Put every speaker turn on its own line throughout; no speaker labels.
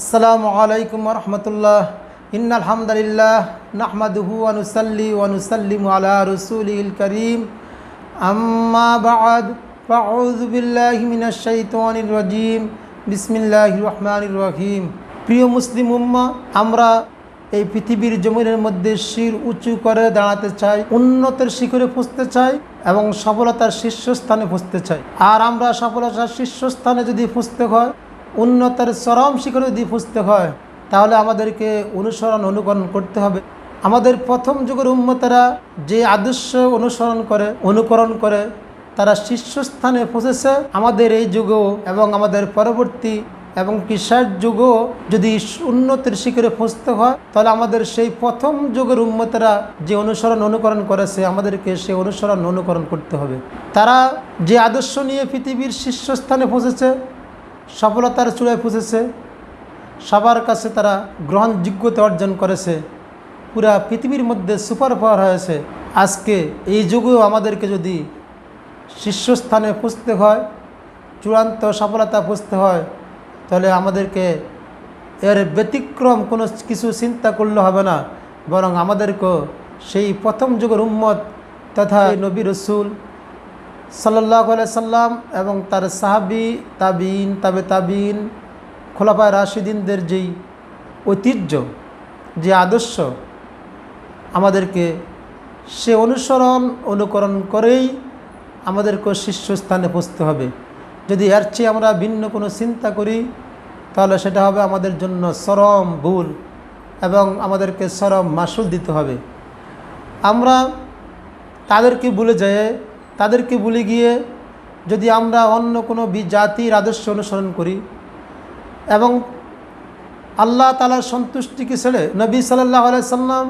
আসসালামু আলাইকুম ওয়া রাহমাতুল্লাহ। ইন্নাল হামদালিল্লাহ নাহমাদুহু ওয়া নুসাল্লি ওয়া নুসাল্লিমু আলা রাসূলিল কারীম। আম্মা বা'দ, ফাআউযু বিল্লাহি মিনাশ শাইতানির রাজীম। বিসমিল্লাহির রহমানির রহিম। প্রিয় মুসলিম উম্মাহ, আমরা এই পৃথিবীর জমিনের মধ্যে শির উঁচু করে দাঁড়াতে চাই, উন্নতের শিখরে পৌঁছতে চাই এবং সফলতার শীর্ষস্থানে পৌঁছতে চাই। আর আমরা সফলতার শীর্ষস্থানে যদি পৌঁছতে হয়, উন্নতের চরম শিখরে যদি পৌঁছতে হয়, তাহলে আমাদেরকে অনুকরণ করতে হবে। আমাদের প্রথম যুগের উম্মতেরা যে আদর্শ অনুকরণ করে তারা শীর্ষস্থানে পৌঁছেছে। আমাদের এই যুগেও এবং আমাদের পরবর্তী এবং কিসার যুগও যদি উন্নতির শিখরে পৌঁছতে হয়, তাহলে আমাদের সেই প্রথম যুগের উম্মতেরা যে অনুকরণ করেছে, আমাদেরকে সেই অনুকরণ করতে হবে। তারা যে আদর্শ নিয়ে পৃথিবীর শীর্ষস্থানে পৌঁছেছে, সফলতার চূড়ায় পৌঁছেছে, সবার কাছে তারা গ্রহণযোগ্যতা অর্জন করেছে, পুরা পৃথিবীর মধ্যে সুপার পাওয়ার হয়েছে। আজকে এই যুগেও আমাদেরকে যদি শীর্ষস্থানে পৌঁছতে হয়, চূড়ান্ত সফলতা পৌঁছতে হয়, তাহলে আমাদেরকে এর ব্যতিক্রম কোনো কিছু চিন্তা করলে হবে না, বরং আমাদেরকে সেই প্রথম যুগের উম্মত তথা নবী রসুল সাল্লাল্লাহু আলাইহি সাল্লাম এবং তার সাহাবী, তাবিন, তাবিন, খোলাফায়ে রাশিদিনদের যেই ঐতিহ্য, যে আদর্শ, আমাদেরকে সে অনুকরণ করেই আমাদেরকে শীর্ষস্থানে পৌঁছতে হবে। যদি এর চেয়ে আমরা ভিন্ন কোনো চিন্তা করি, তাহলে সেটা হবে আমাদের জন্য চরম ভুল এবং আমাদেরকে চরম মাসুল দিতে হবে। আমরা তাদেরকে ভুলে গিয়ে যদি আমরা অন্য কোনো জাতির আদর্শ অনুসরণ করি এবং আল্লাহ তাআলার সন্তুষ্টিকে ছেড়ে নবী সাল্লাল্লাহু আলাইহি সাল্লাম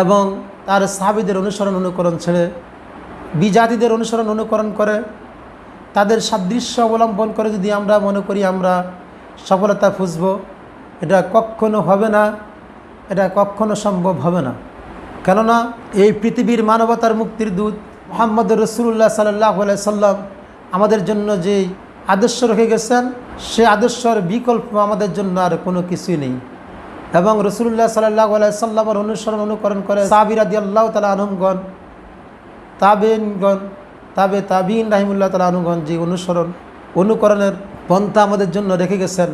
এবং তার সাহাবীদের অনুকরণ ছেড়ে জাতিদের অনুকরণ করে তাদের সাদৃশ্য অবলম্বন করে যদি আমরা মনে করি আমরা সফলতা খুঁজব, এটা কখনো হবে না, এটা কখনো সম্ভব হবে না। কেননা এই পৃথিবীর মানবতার মুক্তির দূত মুহাম্মদ রাসূলুল্লাহ সাল্লাল্লাহু আলাইহি সাল্লাম আমাদের জন্য যে আদর্শ রেখে গেছেন, সে আদর্শের বিকল্প আমাদের জন্য আর কোনো কিছুই নেই। এবং রাসূলুল্লাহ সাল্লাল্লাহু আলাইহি সাল্লামের অনুকরণ করে সাহাবী রাদিয়াল্লাহু তাআলা আনহুমগণ, তাবেঈনগণ, তাবিন রাহিমাহুল্লাহ তাআলা আনহুগণ যে অনুকরণের পন্থা আমাদের জন্য রেখে গেছেন,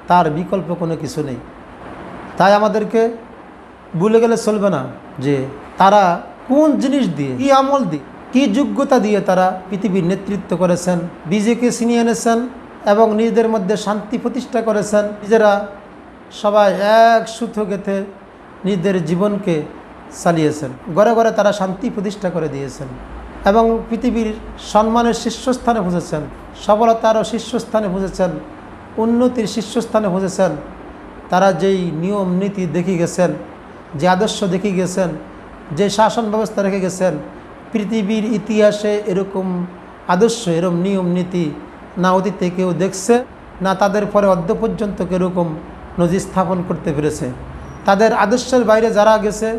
তার বিকল্প কোনো কিছু নেই। তাই আমাদেরকে ভুলে গেলে চলবে না যে তারা কোন জিনিস দিয়ে, কি আমল দিয়ে, কি যোগ্যতা দিয়ে তারা পৃথিবীর নেতৃত্ব করেছেন, বিজেকে ছিনিয়ে এনেছেন এবং নিজেদের মধ্যে শান্তি প্রতিষ্ঠা করেছেন। নিজেরা সবাই এক সূত্র গেঁথে নিজেদের জীবনকে চালিয়েছেন, ঘরে ঘরে তারা শান্তি প্রতিষ্ঠা করে দিয়েছেন এবং পৃথিবীর সম্মানের শীর্ষস্থানে পৌঁছেছেন, সফলতারও শীর্ষস্থানে পৌঁছেছেন, উন্নতির শীর্ষস্থানে পৌঁছেছেন। তারা যেই নিয়ম নীতি দেখে গেছেন, যে আদর্শ দেখে গেছেন, যে শাসন ব্যবস্থা রেখে গেছেন, পৃথিবীর ইতিহাসে এরকম আদর্শ, এরকম নিয়ম নীতি না অতীতে কেউ দেখছে, না তাদের পরে অদ্য পর্যন্ত এরকম নজির স্থাপন করতে পেরেছে। তাদের আদর্শের বাইরে যারা গেছে,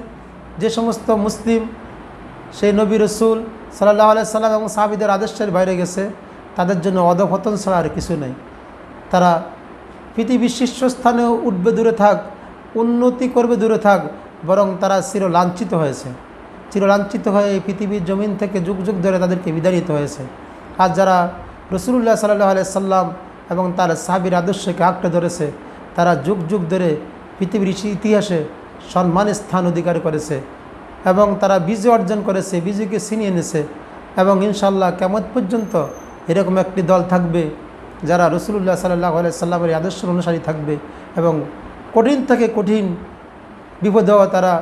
যে সমস্ত মুসলিম সেই নবী রসুল সাল্লাল্লাহু আলাইহি সাল্লাম এবং সাহাবীদের আদর্শের বাইরে গেছে, তাদের জন্য অধঃপতন ছাড়া আর কিছু নেই। তারা পৃথিবীর শীর্ষস্থানেও উঠবে দূরে থাক, উন্নতি করবে দূরে থাক, বরং তারা চিরলাঞ্ছিত হয়ে এই পৃথিবীর জমিন থেকে যুগ যুগ ধরে তাদেরকে বিদায় নিতে হয়েছে। আর যারা রাসূলুল্লাহ সাল্লাল্লাহু আলাইহি সাল্লাম এবং তার সাহাবীর আদর্শকে আঁকড়ে ধরেছে, তারা যুগ যুগ ধরে পৃথিবীর ইতিহাসে সম্মানের স্থান অধিকার করেছে এবং তারা বিজয় অর্জন করেছে, বিজয়কে ছিনিয়ে এনেছে। এবং ইনশাআল্লাহ কিয়ামত পর্যন্ত এরকম একটি দল থাকবে যারা রাসূলুল্লাহ সাল্লাল্লাহু আলাইহি সাল্লামের আদর্শের অনুসারী থাকবে এবং কঠিন থেকে কঠিন বিপদেও তারা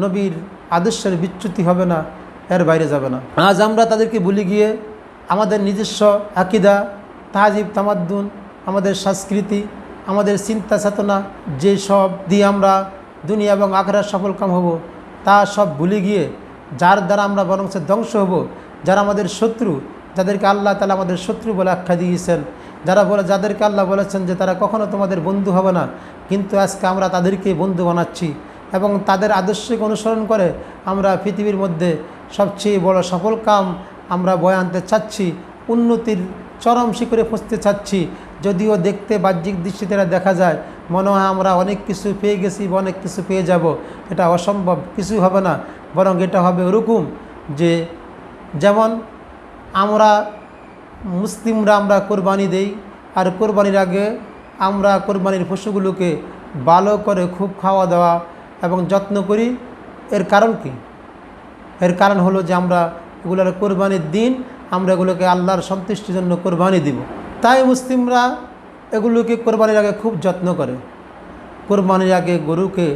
নবীর আদর্শের বিচ্যুতি হবে না, এর বাইরে যাবে না। আজ আমরা তাদেরকে ভুলে গিয়ে আমাদের নিজস্ব আকীদা, তাহজিব, তামাদ্দুন, আমাদের সংস্কৃতি, আমাদের চিন্তা চেতনা, যে সব দিয়ে আমরা দুনিয়া এবং আখিরাত সফলকাম হব, তা সব ভুলে গিয়ে যার দ্বারা আমরা বরং ধ্বংস হব, যারা আমাদের শত্রু, যাদেরকে আল্লাহ তাআলা আমাদের শত্রু বলে আখ্যা দিয়েছেন, যাদেরকে আল্লাহ বলেছেন যে তারা কখনো তোমাদের বন্ধু হবে না, কিন্তু আজকে আমরা তাদেরকে বন্ধু বানাচ্ছি এবং তাদের আদর্শকে অনুসরণ করে আমরা পৃথিবীর মধ্যে সবচেয়ে বড় সফল কাম আমরা বয়ে আনতে চাচ্ছি, উন্নতির চরম শিখরে পৌঁছতে চাচ্ছি। যদিও দেখতে বাহ্যিক দৃষ্টিতে দেখা যায় মনে হয় আমরা অনেক কিছু পেয়ে গেছি বা অনেক কিছু পেয়ে যাব। এটা অসম্ভব, কিছুই হবে না। বরং এটা হবে ওরকম যে যেমন আমরা মুসলিমরা আমরা কোরবানি দেই, আর কোরবানির আগে আমরা কোরবানির পশুগুলোকে ভালো করে খুব খাওয়া দাওয়া এবং যত্ন করি। এর কারণ কি? এর কারণ হলো যে আমরা এগুলোর কোরবানির দিন আমরা এগুলোকে আল্লাহর সন্তুষ্টির জন্য কোরবানি দিব। তাই মুসলিমরা এগুলোকে কোরবানির আগে খুব যত্ন করে। কোরবানির আগে গরুকে,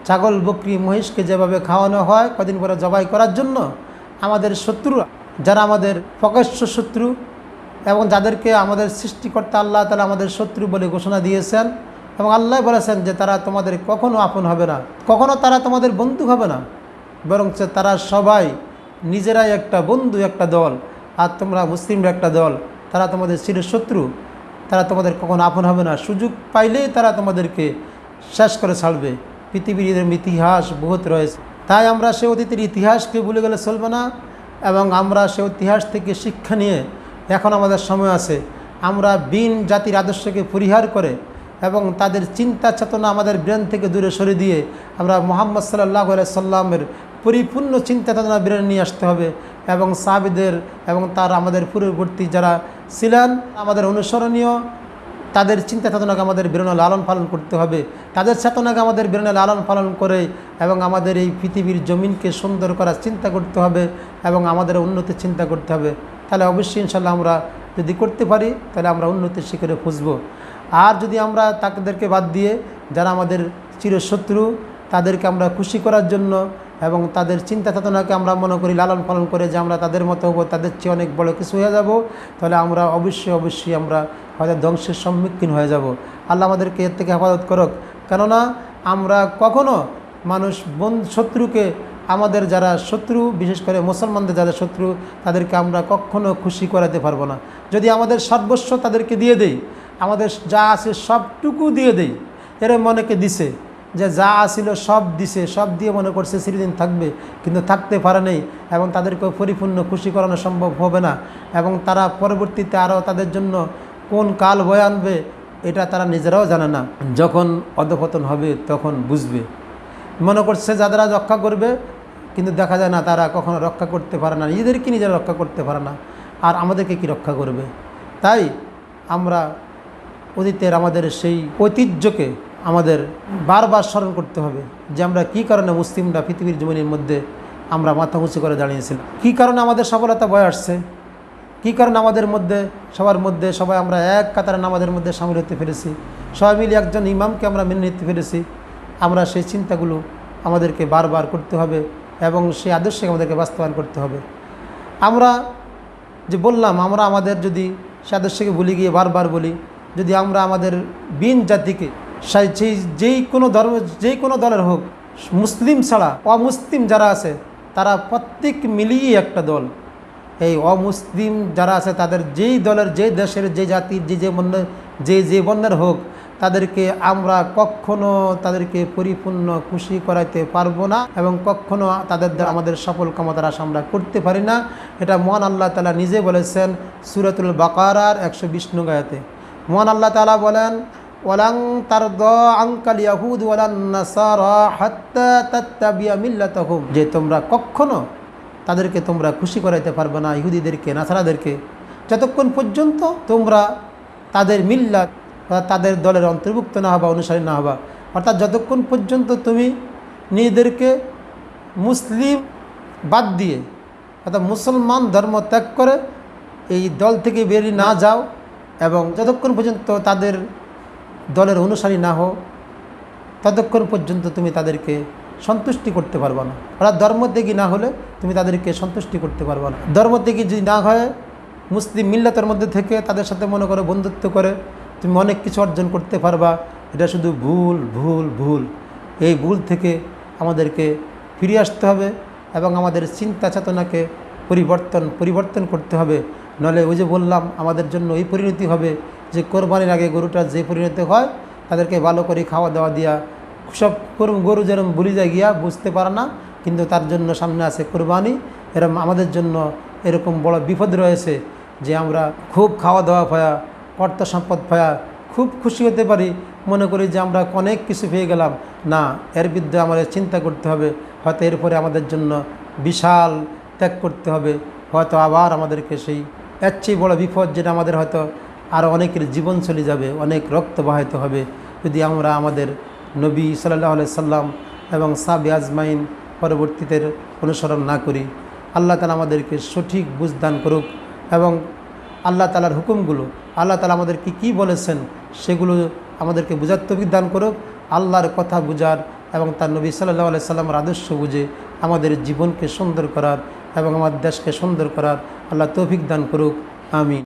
ছাগল, বকরি, মহিষকে যেভাবে খাওয়ানো হয় কদিন পরে জবাই করার জন্য, আমাদের শত্রু, যারা আমাদের প্রকাশ্য শত্রু এবং যাদেরকে আমাদের সৃষ্টিকর্তা আল্লাহ তাআলা আমাদের শত্রু বলে ঘোষণা দিয়েছেন, এবং আল্লাহ বলেছেন যে তারা তোমাদের কখনো আপন হবে না, কখনো তারা তোমাদের বন্ধু হবে না, বরং তারা সবাই নিজেরাই একটা বন্ধু, একটা দল। আর তোমরা মুসলিমরা একটা দল, তারা তোমাদের চিরশত্রু, তারা তোমাদের কখনো আপন হবে না। সুযোগ পাইলেই তারা তোমাদেরকে শেষ করে ছাড়বে। পৃথিবীর ইতিহাস বহুত রয়েছে, তাই আমরা সে অতীতের ইতিহাসকে ভুলে গেলে চলবে না, এবং আমরা সে ইতিহাস থেকে শিক্ষা নিয়ে এখন আমাদের সময় আছে আমরা বিন জাতির আদর্শকে পরিহার করে এবং তাদের চিন্তা চেতনা আমাদের ব্রেন থেকে দূরে সরে দিয়ে আমরা মুহাম্মদ সাল্লাল্লাহু আলাইহি সাল্লামের পরিপূর্ণ চিন্তা চেতনা ব্রেনে নিয়ে আসতে হবে, এবং সাহাবীদের এবং তার আমাদের পূর্ববর্তী যারা ছিলেন আমাদের অনুসরণীয়, তাদের চিন্তা চেতনাকে আমাদের ব্রেনে লালন পালন করতে হবে, তাদের চেতনাকে আমাদের ব্রেনে লালন পালন করে এবং আমাদের এই পৃথিবীর জমিনকে সুন্দর করার চিন্তা করতে হবে এবং আমাদের উন্নতির চিন্তা করতে হবে। তাহলে অবশ্যই ইনশাল্লাহ আমরা যদি করতে পারি তাহলে আমরা উন্নতির শিখরে খুঁজবো। আর যদি আমরা তাদেরকে বাদ দিয়ে যারা আমাদের চিরশত্রু তাদেরকে আমরা খুশি করার জন্য এবং তাদের চিন্তা চেতনাকে আমরা মনে করি লালন পালন করে যে আমরা তাদের মতো হবো, তাদের চেয়ে অনেক বড় কিছু হয়ে যাব, তাহলে আমরা অবশ্যই আমরা হয়তো ধ্বংসের সম্মুখীন হয়ে যাব। আল্লাহ আমাদেরকে এর থেকে হেফাজত করুক। কেননা আমরা কখনো শত্রুকে, আমাদের যারা শত্রু, বিশেষ করে মুসলমানদের যারা শত্রু, তাদেরকে আমরা কখনো খুশি করাতে পারবো না। যদি আমাদের সর্বস্ব তাদেরকে দিয়ে দেই, আমাদের যা আছে সবটুকু দিয়ে দেই, এরা মনেকে দিছে যে যা আসিল সব দিছে, সব দিয়ে মনে করছে চিরদিন থাকবে, কিন্তু থাকতে পারে নেই, এবং তাদেরকেও পরিপূর্ণ খুশি করানো সম্ভব হবে না, এবং তারা পরবর্তীতে আরও তাদের জন্য কোন কাল বয়ে আনবে এটা তারা নিজেরাও জানে না। যখন অধঃপতন হবে তখন বুঝবে। মনে করছে যারা রক্ষা করবে, কিন্তু দেখা যায় না তারা কখনো রক্ষা করতে পারে না, নিজেদেরকে নিজেরা রক্ষা করতে পারে না, আর আমাদেরকে কি রক্ষা করবে? তাই আমরা অতীতের আমাদের সেই ঐতিহ্যকে আমাদের বারবার স্মরণ করতে হবে যে আমরা কী কারণে মুসলিমরা পৃথিবীর জমিনের মধ্যে আমরা মাথা উঁচু করে দাঁড়িয়েছিলাম, কী কারণে আমাদের সফলতা বয়ে আসছে, কী কারণে আমাদের মধ্যে সবাই আমরা এক কাতারে নামাজের মধ্যে সামিল হতে পেরেছি, সবাই মিলে একজন ইমামকে আমরা মেনে নিতে পেরেছি। আমরা সেই চিন্তাগুলো আমাদেরকে বারবার করতে হবে এবং সেই আদর্শকে আমাদেরকে বাস্তবায়ন করতে হবে। আমরা যে বললাম, আমরা আমাদের যদি সে আদর্শকে ভুলে গিয়ে বারবার বলি, যদি আমরা আমাদের বিন জাতিকে যেই কোনো দলের হোক, মুসলিম ছাড়া অমুসলিম যারা আছে তারা প্রত্যেক মিলিয়ে একটা দল। এই অমুসলিম যারা আছে তাদের যেই দলের, যে দেশের, যে জাতির, যে বর্ণের হোক, তাদেরকে আমরা কখনো তাদেরকে পরিপূর্ণ খুশি করাইতে পারবো না এবং কখনো তাদের আমাদের সফল কামতার আশা আমরা করতে পারি না। এটা মহান আল্লাহ তাআলা নিজে বলেছেন সূরাতুল বাকারার 120 নং আয়াতে। মহান আল্লাহ তাআলা বলেন, ওয়ালান তারদা আনকাল ইয়াহুদ ওয়ালান নাসারা হাত্তা তাত্তাবিয়া মিল্লাতাহুম, যে তোমরা কখনো তাদেরকে তোমরা খুশি করাইতে পারবে না, ইহুদিদেরকে, নাসারাদেরকে, যতক্ষণ পর্যন্ত তোমরা তাদের মিল্লাত, তাদের দলের অন্তর্ভুক্ত না হবা, অনুসারী না হবা। অর্থাৎ যতক্ষণ পর্যন্ত তুমি নিজেদেরকে মুসলিম বাদ দিয়ে, অর্থাৎ মুসলমান ধর্ম ত্যাগ করে এই দল থেকে বেরিয়ে না যাও এবং যতক্ষণ পর্যন্ত তাদের দলের অনুসারী না হও, ততক্ষণ পর্যন্ত তুমি তাদেরকে সন্তুষ্টি করতে পারবে না। অর্থাৎ ধর্ম ত্যাগী না হলে তুমি তাদেরকে সন্তুষ্টি করতে পারবে না। ধর্ম ত্যাগী যদি না হয়, মুসলিম মিল্লাতের মধ্যে থেকে তাদের সাথে মনে করো বন্ধুত্ব করে তুমি অনেক কিছু অর্জন করতে পারবা, এটা শুধু ভুল। এই ভুল থেকে আমাদেরকে ফিরে আসতে হবে এবং আমাদের চিন্তা চেতনাকে পরিবর্তন করতে হবে। নলে ওই যে বললাম, আমাদের জন্য এই পরিণতি হবে যে কোরবানির আগে গরুটার যে পরিণতি হয়, তাদেরকে ভালো করে খাওয়া দাওয়া দিয়া, সব গরু যেরকম ভুলে যায় গিয়া বুঝতে পারে না, কিন্তু তার জন্য সামনে আছে কোরবানি। এরকম আমাদের জন্য এরকম বড় বিপদ রয়েছে যে আমরা খুব খাওয়া দাওয়া পায়া, অর্থ সম্পদ পায়া খুব খুশি হতে পারি, মনে করি যে আমরা অনেক কিছু পেয়ে গেলাম। না, এর বিরুদ্ধে আমাদের চিন্তা করতে হবে। হয়তো এরপরে আমাদের জন্য বিশাল ত্যাগ করতে হবে, হয়তো আবার আমাদেরকে সেই এর চেয়ে বড় বিপদ, যেটা আমাদের হয়তো আরও অনেকের জীবন চলে যাবে, অনেক রক্ত বাহিত হবে, যদি আমরা আমাদের নবী সাল্লাল্লাহু আলাইহি সাল্লাম এবং সাহাবী আজমাইন পরবর্তীতে অনুসরণ না করি। আল্লাহ তাআলা আমাদেরকে সঠিক বুঝদান করুক এবং আল্লাহ তাআলার হুকুমগুলো, আল্লাহ তাআলা আমাদেরকে কী বলেছেন সেগুলো আমাদেরকে বুঝার তৌফিক দান করুক। আল্লাহর কথা বুঝার এবং তার নবী সাল্লাল্লাহু আলাইহি সাল্লামের আদর্শ বুঝে আমাদের জীবনকে সুন্দর করার এবং আমার দেশকে সুন্দর করার আল্লাহ তৌফিক দান করুক। আমিন।